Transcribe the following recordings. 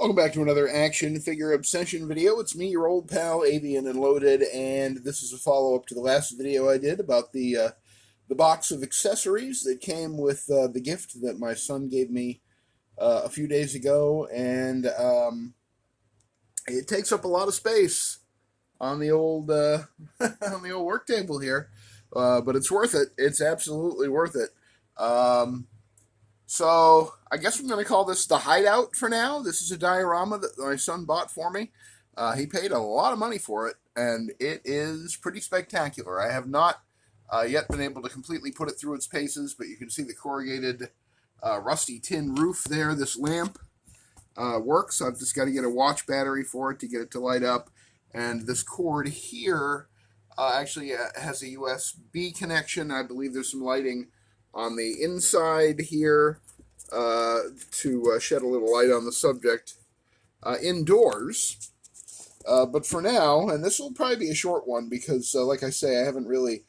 Welcome back to another action figure obsession video. It's me, your old pal, Avian and Loaded, and this is a follow-up to the last video I did about the box of accessories that came with the gift that my son gave me a few days ago, and it takes up a lot of space on the old on the old work table here, but it's worth it. It's absolutely worth it. So I guess I'm going to call this the Hideout for now. This is a diorama that my son bought for me. He paid a lot of money for it, and it is pretty spectacular. I have not yet been able to completely put it through its paces, but you can see the corrugated rusty tin roof there. This lamp works. I've just got to get a watch battery for it to get it to light up. And this cord here actually has a USB connection. I believe there's some lighting on the inside here to shed a little light on the subject indoors. But for now, and this will probably be a short one because, like I say, I haven't really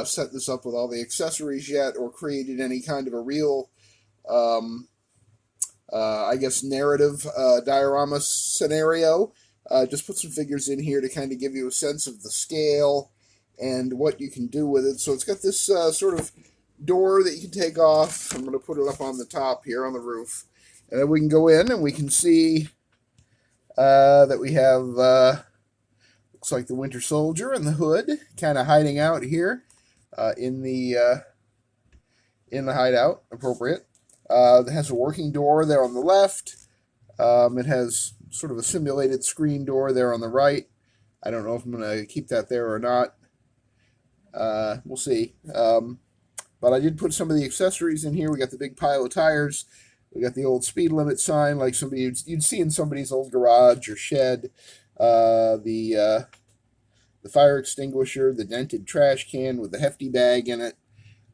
set this up with all the accessories yet or created any kind of a real, I guess, narrative diorama scenario. Just put some figures in here to kind of give you a sense of the scale and what you can do with it. So it's got this sort of door that you can take off. I'm going to put it up on the top here on the roof. And then we can go in and we can see that we have, looks like the Winter Soldier and the hood kind of hiding out here in the hideout, appropriate. It has a working door there on the left. It has sort of a simulated screen door there on the right. I don't know if I'm going to keep that there or not. We'll see. But I did put some of the accessories in here. We got the big pile of tires. We got the old speed limit sign like somebody you'd see in somebody's old garage or shed. The fire extinguisher, the dented trash can with the hefty bag in it.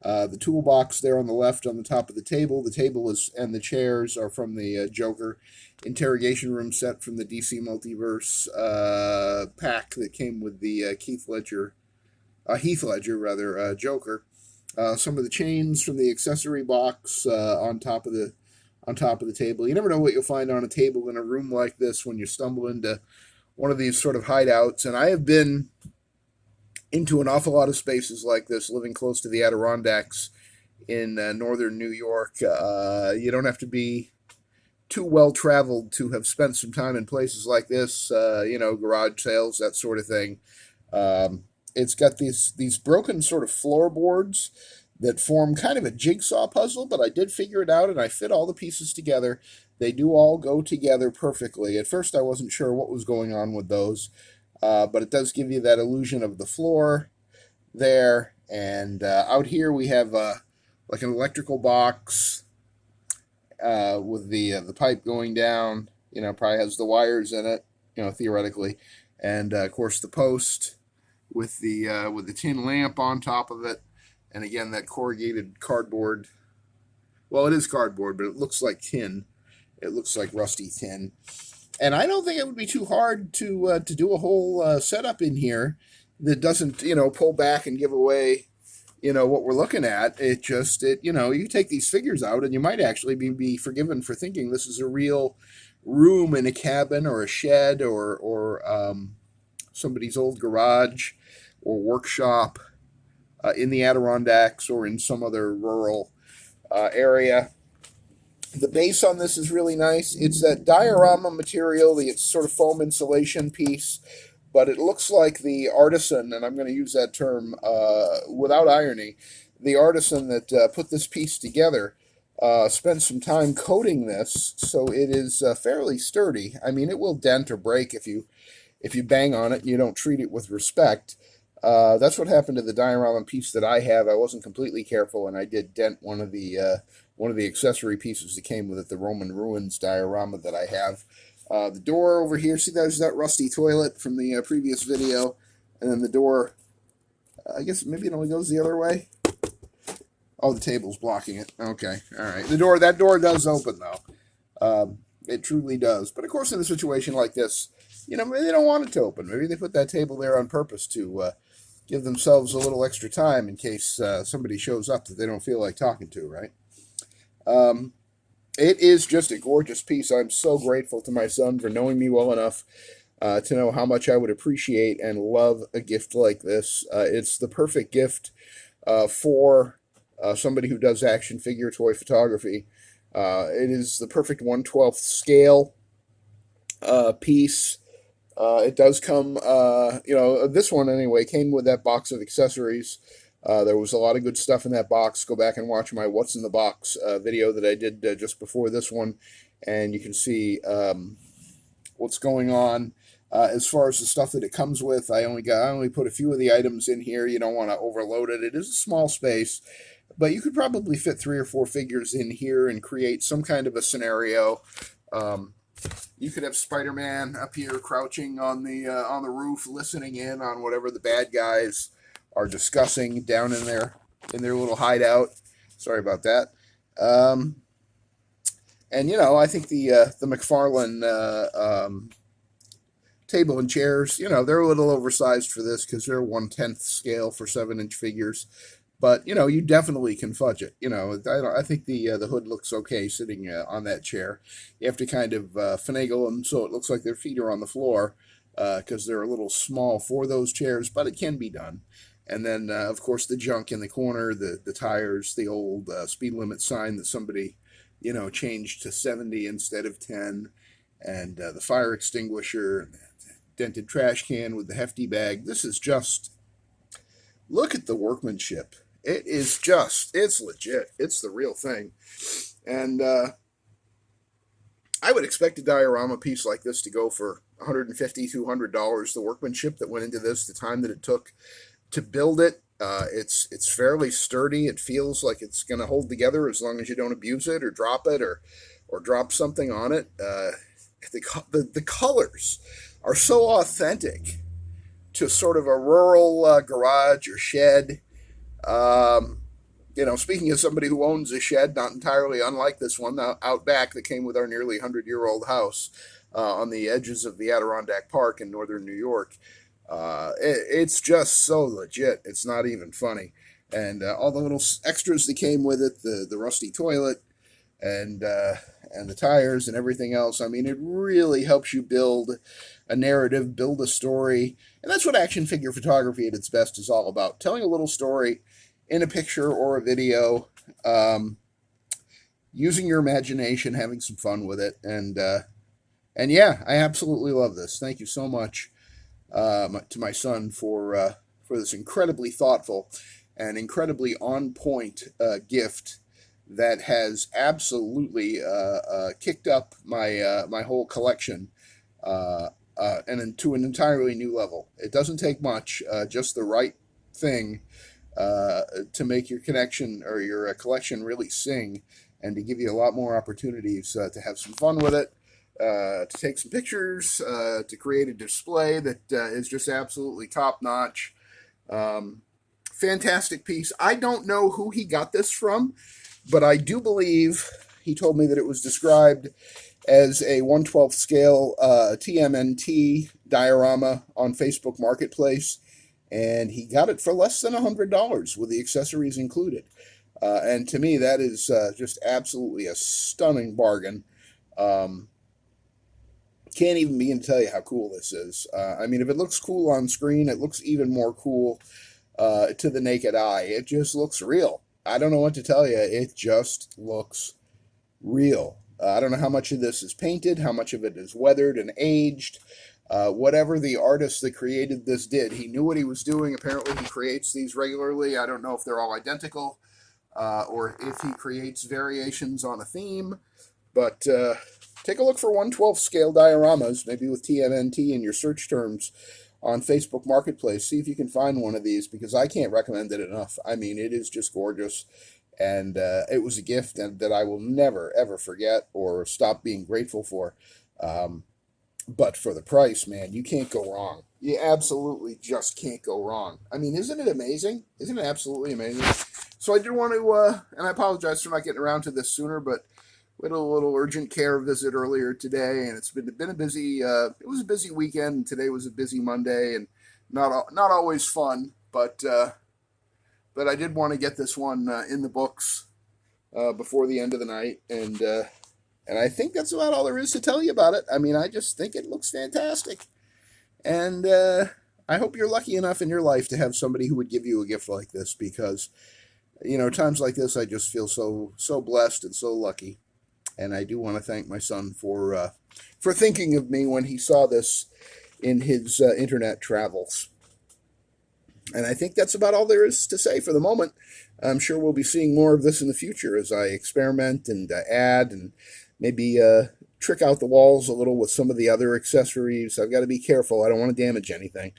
The toolbox there on the left on the top of the table. The table is and the chairs are from the Joker interrogation room set from the DC Multiverse pack that came with the Heath Ledger Joker. Some of the chains from the accessory box on top of the table. You never know what you'll find on a table in a room like this when you stumble into one of these sort of hideouts. And I have been into an awful lot of spaces like this, living close to the Adirondacks in northern New York. You don't have to be too well traveled to have spent some time in places like this. Garage sales, that sort of thing. It's got these broken sort of floorboards that form kind of a jigsaw puzzle, but I did figure it out and I fit all the pieces together. They do all go together perfectly. At first I wasn't sure what was going on with those, but it does give you that illusion of the floor there. And out here we have like an electrical box with the pipe going down. Probably has the wires in it, theoretically. And of course the post with the tin lamp on top of it, and again that corrugated cardboard. Well, it is cardboard, but it looks like tin. It looks like rusty tin, and I don't think it would be too hard to do a whole setup in here that doesn't pull back and give away what we're looking at. You take these figures out, and you might actually be forgiven for thinking this is a real room in a cabin or a shed or somebody's old garage or workshop in the Adirondacks or in some other rural area. The base on this is really nice. It's that diorama material, the sort of foam insulation piece, but it looks like the artisan, and I'm going to use that term without irony, the artisan that put this piece together spent some time coating this, so it is fairly sturdy. I mean, it will dent or break if you bang on it and you don't treat it with respect. That's what happened to the diorama piece that I have. I wasn't completely careful, and I did dent one of the accessory pieces that came with it, the Roman ruins diorama that I have. The door over here, see there's that rusty toilet from the previous video, and then the door, I guess maybe it only goes the other way. Oh, the table's blocking it. Okay, all right. That door does open though. It truly does. But of course, in a situation like this, maybe they don't want it to open. Maybe they put that table there on purpose to give themselves a little extra time in case somebody shows up that they don't feel like talking to, right? It is just a gorgeous piece. I'm so grateful to my son for knowing me well enough to know how much I would appreciate and love a gift like this. It's the perfect gift for somebody who does action figure toy photography. It is the perfect 1/12 scale piece. It does come, this one anyway came with that box of accessories. There was a lot of good stuff in that box. Go back and watch my What's in the Box video that I did just before this one, and you can see what's going on. As far as the stuff that it comes with, I only put a few of the items in here. You don't want to overload it. It is a small space, but you could probably fit 3 or 4 figures in here and create some kind of a scenario. You could have Spider-Man up here crouching on the roof, listening in on whatever the bad guys are discussing down in their little hideout. Sorry about that. And I think the McFarlane table and chairs, they're a little oversized for this because they're 1/10 scale for 7-inch figures. But you definitely can fudge it. I think the hood looks okay sitting on that chair. You have to kind of finagle them so it looks like their feet are on the floor because they're a little small for those chairs, but it can be done. And then, of course, the junk in the corner, the tires, the old speed limit sign that somebody changed to 70 instead of 10, and the fire extinguisher, dented trash can with the hefty bag. This is just, look at the workmanship. It's legit. It's the real thing. And I would expect a diorama piece like this to go for $150, $200. The workmanship that went into this, the time that it took to build it, it's fairly sturdy. It feels like it's going to hold together as long as you don't abuse it or drop it or drop something on it. The colors are so authentic to sort of a rural garage or shed. Speaking of somebody who owns a shed, not entirely unlike this one out back that came with our nearly 100-year-old house on the edges of the Adirondack Park in northern New York. It's just so legit. It's not even funny. And all the little extras that came with it, the rusty toilet and the tires and everything else. I mean, it really helps you build a narrative, build a story. And that's what action figure photography at its best is all about. Telling a little story in a picture or a video, using your imagination, having some fun with it. And yeah, I absolutely love this. Thank you so much to my son for this incredibly thoughtful and incredibly on point gift that has absolutely kicked up my whole collection and to an entirely new level. It doesn't take much, just the right thing to make your connection or your collection really sing, and to give you a lot more opportunities to have some fun with it. To take some pictures, to create a display that is just absolutely top notch. Fantastic piece. I don't know who he got this from, but I do believe he told me that it was described as a 1/12 scale TMNT diorama on Facebook Marketplace, and he got it for less than $100 with the accessories included. And to me, that is just absolutely a stunning bargain. Can't even begin to tell you how cool this is. I mean, if it looks cool on screen, it looks even more cool to the naked eye. It just looks real. I don't know what to tell you. It just looks real. I don't know how much of this is painted, how much of it is weathered and aged. Whatever the artist that created this did, he knew what he was doing. Apparently, he creates these regularly. I don't know if they're all identical or if he creates variations on a theme, but take a look for 1/12 scale dioramas, maybe with TMNT in your search terms on Facebook Marketplace. See if you can find one of these, because I can't recommend it enough. I mean, it is just gorgeous, and it was a gift that I will never, ever forget or stop being grateful for. But for the price, man, you can't go wrong. You absolutely just can't go wrong. I mean, isn't it amazing? Isn't it absolutely amazing? So I did want to, and I apologize for not getting around to this sooner, but we had a little urgent care visit earlier today, and it's been a busy. It was a busy weekend. And today was a busy Monday, and not always fun. But I did want to get this one in the books before the end of the night, and And I think that's about all there is to tell you about it. I mean, I just think it looks fantastic. And I hope you're lucky enough in your life to have somebody who would give you a gift like this, because, you know, times like this, I just feel so blessed and so lucky. And I do want to thank my son for thinking of me when he saw this in his internet travels. And I think that's about all there is to say for the moment. I'm sure we'll be seeing more of this in the future as I experiment and add and maybe trick out the walls a little with some of the other accessories. I've got to be careful. I don't want to damage anything.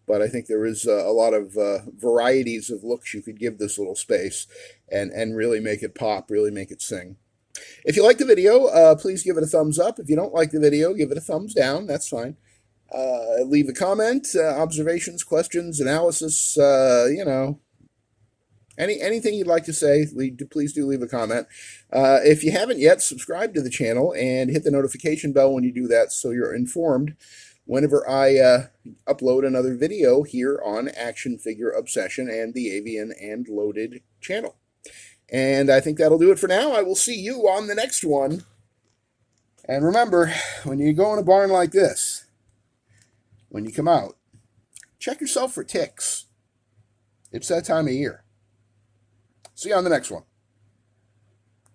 But I think there is a lot of varieties of looks you could give this little space and really make it pop, really make it sing. If you like the video, please give it a thumbs up. If you don't like the video, give it a thumbs down. That's fine. Leave a comment, observations, questions, analysis, you know, anything you'd like to say, please do leave a comment. If you haven't yet, subscribe to the channel and hit the notification bell when you do that so you're informed whenever I upload another video here on Action Figure Obsession and the Avian and Loaded channel. And I think that'll do it for now. I will see you on the next one. And remember, when you go in a barn like this, when you come out, check yourself for ticks. It's that time of year. See you on the next one.